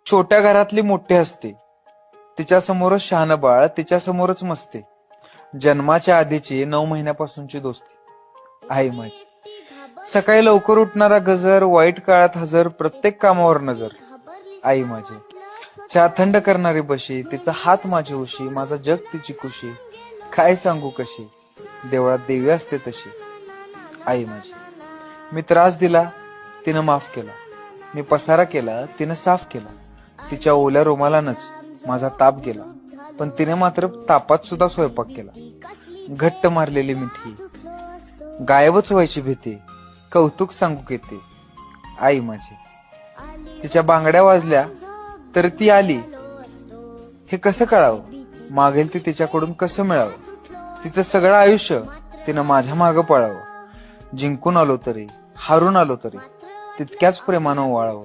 छोट्या घरातली मोठी असते, तिच्यासमोरच शहाणं बाळ, तिच्यासमोरच मस्ते. जन्माच्या आधीची 9 महिन्यापासूनची दोस्ती, आई माझी. सकाळी लवकर उठणारा गजर, वाईट काळात हजर, प्रत्येक कामावर नजर, आई माझी. चहा थंड करणारी बशी, तिचा हात माझी उशी, माझा जग तिची खुशी. काय सांगू कशी, देवळात देवी असते तशी, आई माझी. मी त्रास दिला, तिनं माफ केला. मी पसारा केला, तिनं साफ केला. तिच्या ओल्या रुमालानच माझा ताप गेला, पण तिने मात्र तापात सुद्धा स्वयंपाक केला. घट्ट मारलेली मिठी, गायबच व्हायची भीती, कौतुक सांगू येते, आई माझी. तिच्या बांगड्या वाजल्या तर ती आली, हे कसं कळावं, मागेल ती तिच्याकडून कसं मिळावं. तिचं सगळं आयुष्य तिनं माझ्या मागं पळावं. जिंकून आलो तरी, हारून आलो तरी, तितक्याच प्रेमानं ओवाळावं.